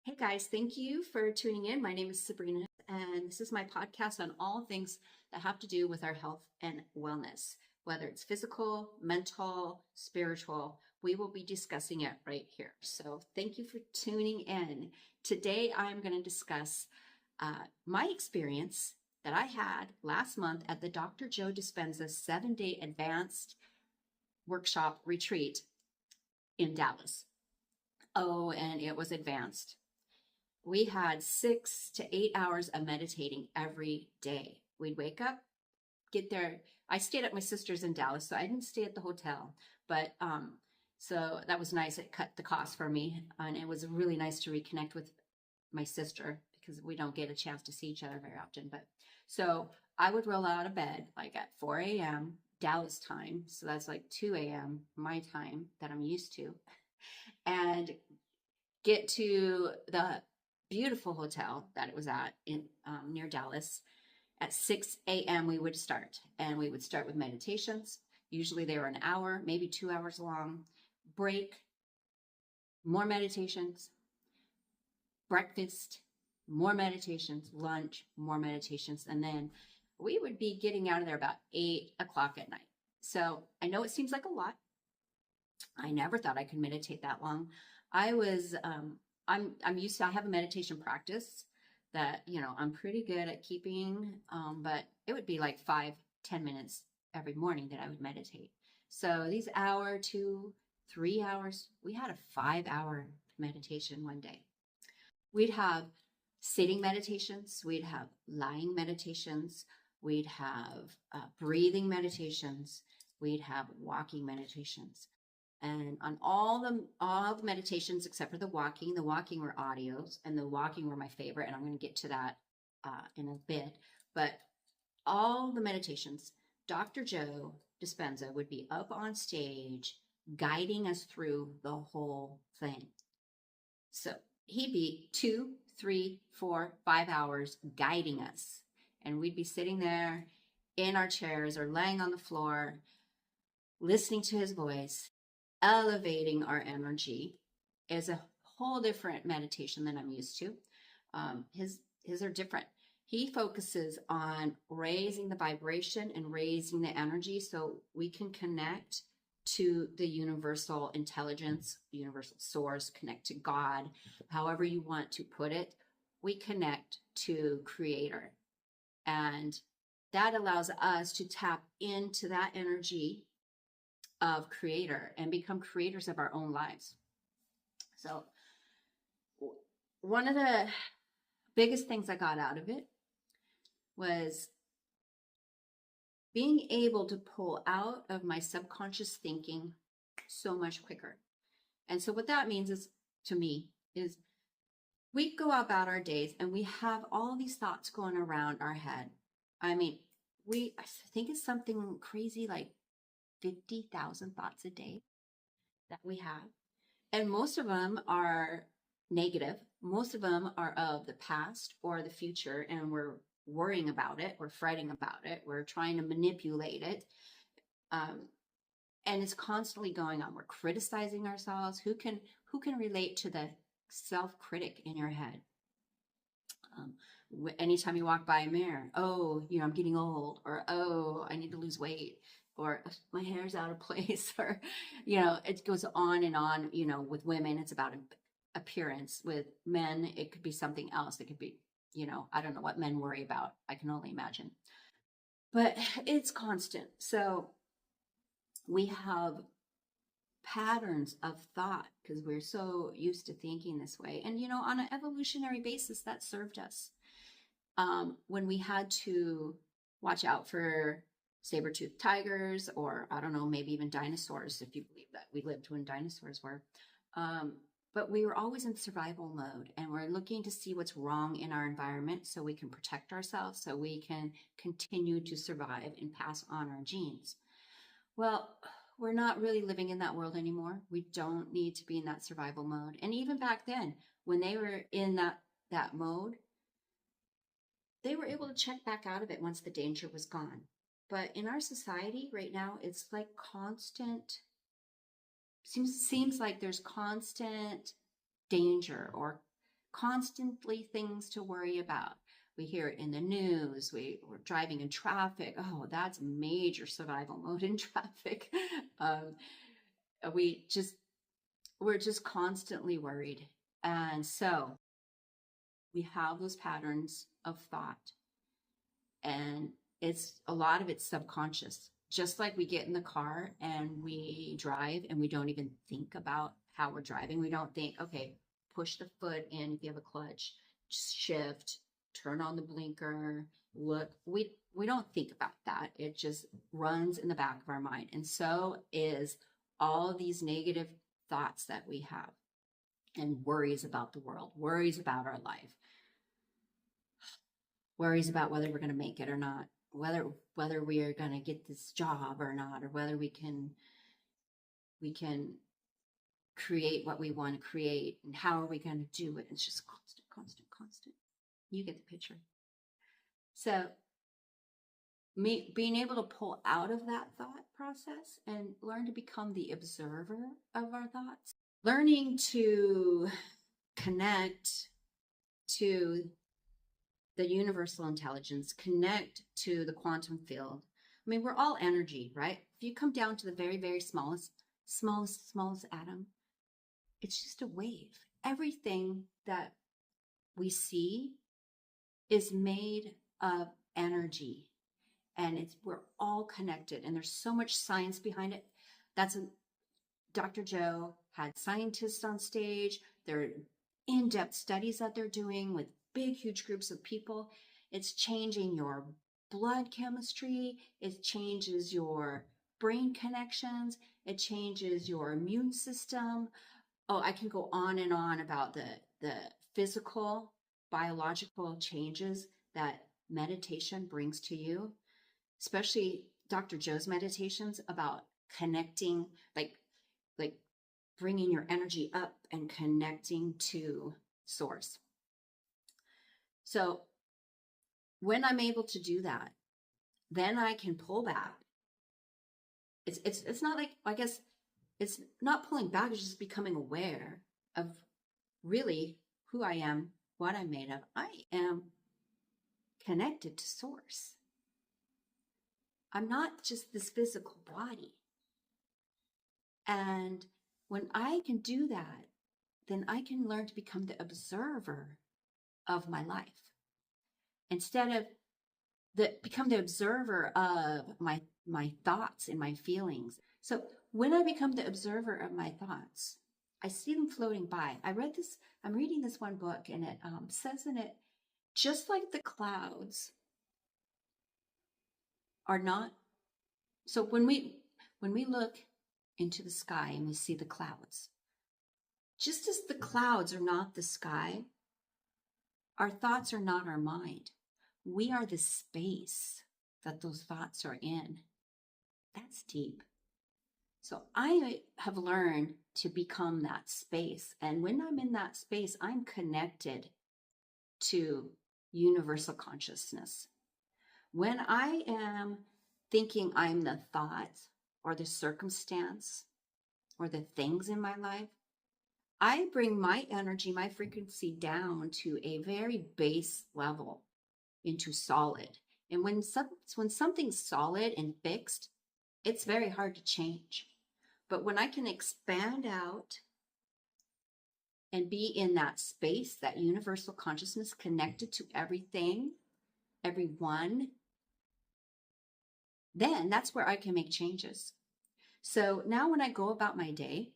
Hey guys, thank you for tuning in. My name is Sabrina, and this is my podcast on all things that have to do with our health and wellness, whether it's physical, mental, spiritual. We will be discussing it right here. So, thank you for tuning in. Today, I'm going to discuss my experience that I had last month at the Dr. Joe Dispenza 7-day advanced workshop retreat in Dallas. Oh, and it was advanced. We had 6 to 8 hours of meditating every day. We'd wake up, get there. I stayed at my sister's in Dallas, so I didn't stay at the hotel, but so that was nice. It cut the cost for me, and it was really nice to reconnect with my sister because we don't get a chance to see each other very often. But so I would roll out of bed like at 4 a.m. Dallas time, so that's like 2 a.m. my time that I'm used to, and get to the beautiful hotel that it was at in near Dallas. At 6 a.m. we would start, and we would start with meditations. Usually they were an hour, maybe 2 hours long. Break, more meditations, breakfast, more meditations, lunch, more meditations, and then we would be getting out of there about 8 o'clock at night. So I know it seems like a lot. I never thought I could meditate that long. I'm used to, I have a meditation practice that, I'm pretty good at keeping, but it would be like 5-10 minutes every morning that I would meditate. So these hour, 2, 3 hours, we had a 5-hour meditation one day. We'd have sitting meditations, we'd have lying meditations, we'd have breathing meditations, we'd have walking meditations. And on all the meditations except for the walking were audios, and the walking were my favorite, and I'm going to get to that in a bit. But all the meditations, Dr. Joe Dispenza would be up on stage guiding us through the whole thing. So he'd be 2, 3, 4, 5 hours guiding us, and we'd be sitting there in our chairs or laying on the floor, listening to his voice. Elevating our energy is a whole different meditation than I'm used to. His are different. He focuses on raising the vibration and raising the energy so we can connect to the universal intelligence, universal source, connect to God, however you want to put it. We connect to Creator. And that allows us to tap into that energy of Creator and become creators of our own lives. So one of the biggest things I got out of it was being able to pull out of my subconscious thinking so much quicker. And so what that means is, to me, is we go about our days and we have all these thoughts going around our head. I mean, I think it's something crazy like 50,000 thoughts a day that we have. And most of them are negative. Most of them are of the past or the future, and we're worrying about it. We're fretting about it. We're trying to manipulate it. And it's constantly going on. We're criticizing ourselves. Who can relate to the self-critic in your head? Anytime you walk by a mirror, oh, I'm getting old, or oh, I need to lose weight, or my hair's out of place, or, it goes on and on. With women, it's about appearance. With men, it could be something else. It could be, I don't know what men worry about. I can only imagine. But it's constant. So we have patterns of thought because we're so used to thinking this way. And, on an evolutionary basis, that served us. When we had to watch out for saber-toothed tigers, or I don't know, maybe even dinosaurs, if you believe that we lived when dinosaurs were. But we were always in survival mode, and we're looking to see what's wrong in our environment so we can protect ourselves, so we can continue to survive and pass on our genes. Well, we're not really living in that world anymore. We don't need to be in that survival mode. And even back then, when they were in that mode, they were able to check back out of it once the danger was gone. But in our society right now, it's like constant, seems like there's constant danger or constantly things to worry about. We hear it in the news. We're driving in traffic. Oh, that's major survival mode in traffic. Um, we just we're just constantly worried, and so we have those patterns of thought, and it's a lot of it's subconscious. Just like we get in the car and we drive and we don't even think about how we're driving. We don't think, okay, push the foot in if you have a clutch, shift, turn on the blinker, look. We don't think about that. It just runs in the back of our mind. And so is all these negative thoughts that we have, and worries about the world, worries about our life, worries about whether we're going to make it or not, whether we are going to get this job or not, or whether we can create what we want to create, and how are we going to do it. It's just constant. You get the picture. So being able to pull out of that thought process and learn to become the observer of our thoughts, learning to connect to the universal intelligence, connect to the quantum field. I mean, we're all energy, right? If you come down to the very, very smallest atom, it's just a wave. Everything that we see is made of energy, and we're all connected, and there's so much science behind it. Dr. Joe had scientists on stage. There are in-depth studies that they're doing with big, huge groups of people. It's changing your blood chemistry. It changes your brain connections. It changes your immune system. Oh, I can go on and on about the physical, biological changes that meditation brings to you, especially Dr. Joe's meditations about connecting, like bringing your energy up and connecting to source. So when I'm able to do that, then I can pull back. It's not like, I guess it's not pulling back, it's just becoming aware of really who I am, what I'm made of. I am connected to source. I'm not just this physical body. And when I can do that, then I can learn to become the observer of my life. Instead of become the observer of my thoughts and my feelings. So when I become the observer of my thoughts, I see them floating by. I'm reading this one book, and it says in it, just like the clouds are not, so when we look into the sky and we see the clouds, just as the clouds are not the sky, our thoughts are not our mind. We are the space that those thoughts are in. That's deep. So I have learned to become that space. And when I'm in that space, I'm connected to universal consciousness. When I am thinking I'm the thought or the circumstance or the things in my life, I bring my energy, my frequency down to a very base level, into solid. And when something's solid and fixed, it's very hard to change. But when I can expand out and be in that space, that universal consciousness connected to everything, everyone, then that's where I can make changes. So now when I go about my day,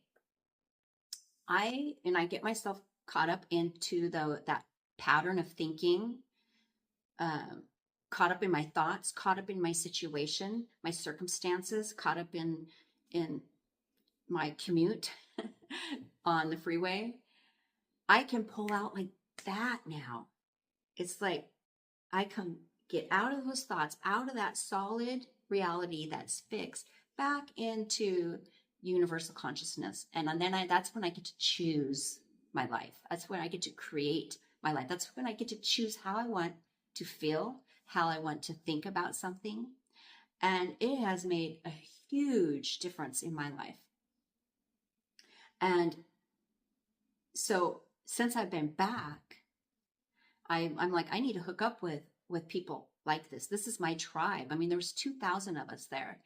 I get myself caught up into that pattern of thinking, caught up in my thoughts, caught up in my situation, my circumstances, caught up in my commute on the freeway. I can pull out like that now. It's like I can get out of those thoughts, out of that solid reality that's fixed, back into universal consciousness. And then that's when I get to choose my life. That's when I get to create my life. That's when I get to choose how I want to feel, how I want to think about something. And it has made a huge difference in my life. And so since I've been back, I'm like, I need to hook up with people like this. This is my tribe. I mean, there was 2,000 of us there,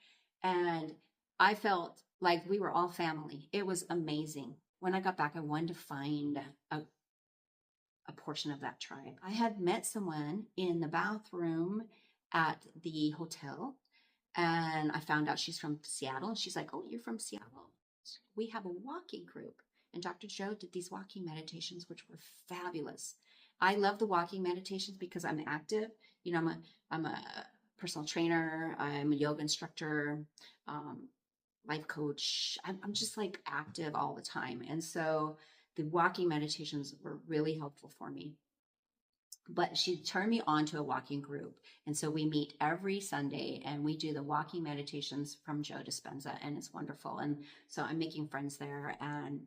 and I felt like we were all family. It was amazing. When I got back, I wanted to find a portion of that tribe. I had met someone in the bathroom at the hotel, and I found out she's from Seattle. And she's like, "Oh, you're from Seattle? We have a walking group." And Dr. Joe did these walking meditations, which were fabulous. I love the walking meditations because I'm active. You know, I'm a personal trainer. I'm a yoga instructor, life coach. I'm just like active all the time. And so the walking meditations were really helpful for me. But she turned me on to a walking group. And so we meet every Sunday and we do the walking meditations from Joe Dispenza, and it's wonderful. And so I'm making friends there, and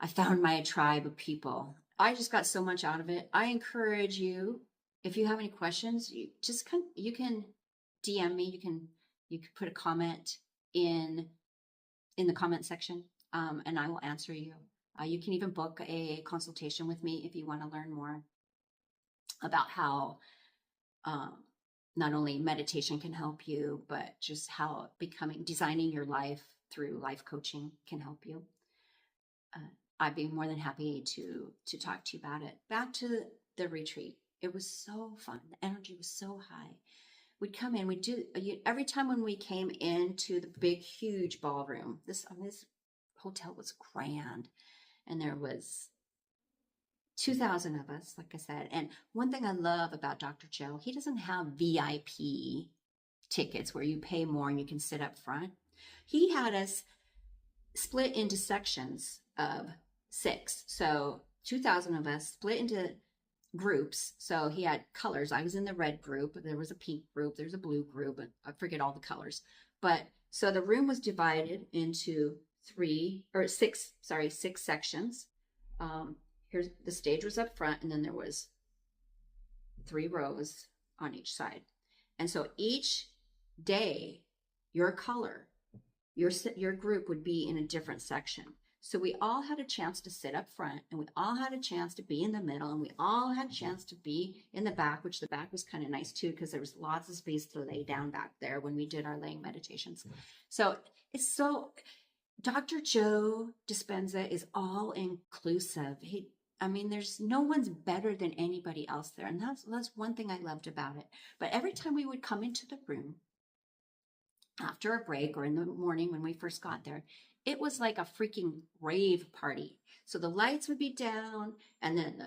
I found my tribe of people. I just got so much out of it. I encourage you, if you have any questions, you can DM me. You can put a comment in the comment section, and I will answer you. You can even book a consultation with me if you want to learn more about how not only meditation can help you, but just how designing your life through life coaching can help you. I'd be more than happy to talk to you about it. Back to the retreat. It was so fun. The energy was so high. We'd come in, every time when we came into the big, huge ballroom, this hotel was grand, and there was 2,000 of us, like I said. And one thing I love about Dr. Joe, he doesn't have VIP tickets where you pay more and you can sit up front. He had us split into sections of 6. So 2,000 of us split into groups. So he had colors. I was in the red group. There was a pink group. There's a blue group. I forget all the colors. But so the room was divided into 6 sections. Here's the stage was up front, and then there was 3 rows on each side. And so each day, your color, your group would be in a different section. So we all had a chance to sit up front, and we all had a chance to be in the middle, and we all had a chance to be in the back, which the back was kind of nice too, because there was lots of space to lay down back there when we did our laying meditations. So Dr. Joe Dispenza is all inclusive. There's no one's better than anybody else there. And that's one thing I loved about it. But every time we would come into the room after a break or in the morning when we first got there, it was like a freaking rave party. So the lights would be down, and then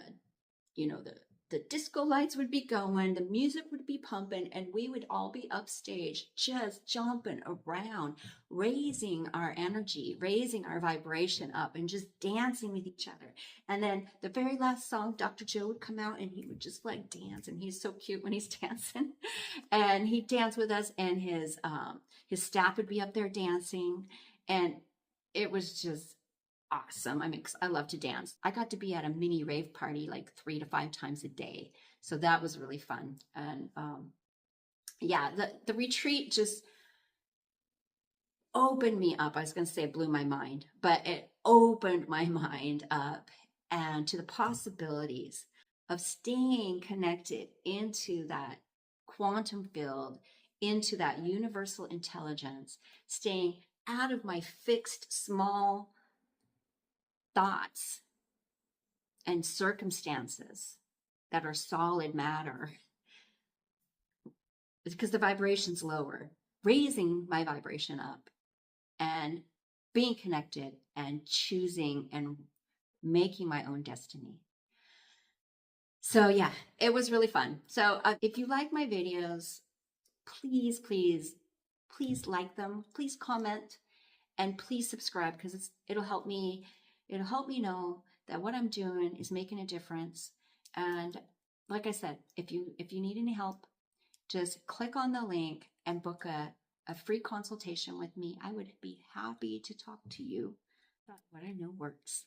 the disco lights would be going, the music would be pumping, and we would all be upstage just jumping around, raising our energy, raising our vibration up, and just dancing with each other. And then the very last song, Dr. Joe would come out and he would just like dance, and he's so cute when he's dancing. And he'd dance with us, and his staff would be up there dancing, and it was just awesome. I love to dance. I got to be at a mini rave party like 3 to 5 times a day. So that was really fun. And the retreat just opened me up. I was going to say it blew my mind, but it opened my mind up and to the possibilities of staying connected into that quantum field, into that universal intelligence, staying out of my fixed small thoughts and circumstances that are solid matter, because the vibration's lower, raising my vibration up and being connected and choosing and making my own destiny. So yeah, it was really fun. So if you like my videos, please like them, please comment, and please subscribe, because it'll help me know that what I'm doing is making a difference. And like I said, if you need any help, just click on the link and book a free consultation with me. I would be happy to talk to you about what I know works.